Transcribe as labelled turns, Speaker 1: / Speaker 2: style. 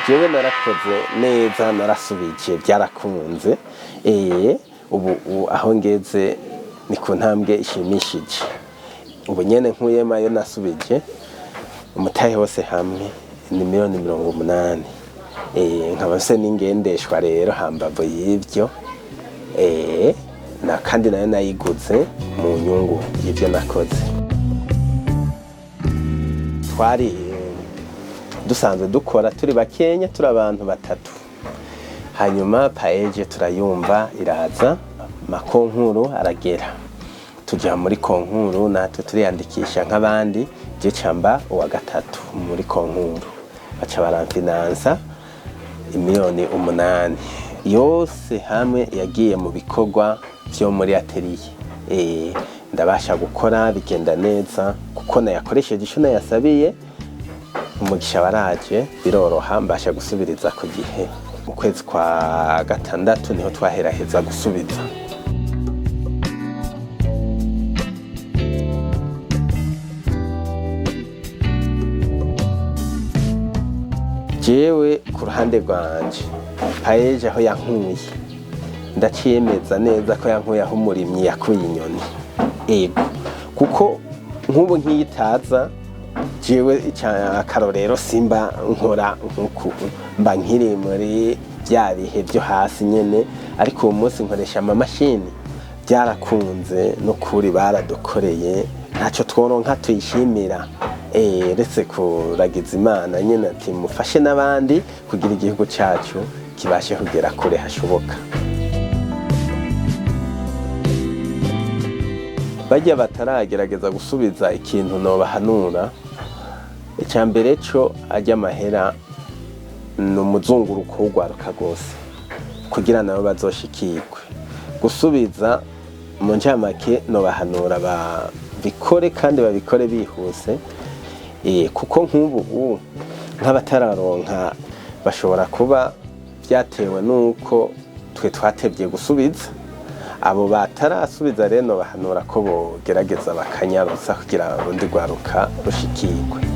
Speaker 1: jewe narakoze neza narasubije byarakunze ubu aho ngeze ni ku ntambwe ishimishije ubu nyene nkuyema yo nasubije umutahe wose hamwe ni miliyoni 80 nkaba se n'ingendeshwa rero hambavu y'ivyo na kandi nayo nayiguze mu nyungu y'ivyo nakoze. Twari dusanzwe dukora turi bakenya turi abantu batatu, hanyuma paeje turayumva iraza makonkuru aragera tujya muri konkuru natwe turiyandikisha nk'abandi je camba uwa gatatu muri konkuru baca baramfinansa miliyoni 8 yose hamwe yagiye mu bikorwa byo muri atelier. Ndabasha gukora bigenda neza kuko nayakoresheje ico nayasabiye, umugisha waraje biroroha mbasha gusubiriza ku gihe. Mu kwezi kwa gatandatu niho twaheraheza gusubiza. Jewe ku ruhande rwanje paeje aho yankuye ndaciyemeza neza ko yankuye aho umurimyi yakuye inyoni, kuko nk'ubu nkiyitaza jewe akarorero simba nkora nkuko mba nkiri muri bya bihe byo hasi nyene, ariko uwo munsi nkoresha amamashini byarakunze no kuri baradukoreye ntacyo tworonka tuyishimira. Retse kuragiza Imana nyene ati mufashe n'abandi kugira igihugu cyacu kibashe kugera kure hashoboka. Bajya bataragerageza gusubiza ikintu no bahanura, icyambere cyo ajya amahera no muzunguruko w'ugwaruka gose kugira nabo bazoshikirwe gusubiza mu njamake no bahanura babikore kandi babikore bihuse. Kuko nk'ubu nk'abatararonka bashobora kuba byatewe nuko twe twatebye gusubiza, abo batarasubiza rero bahanura ko bogerageza bakanyarusa kugira urundi rwaruka rushikirwe.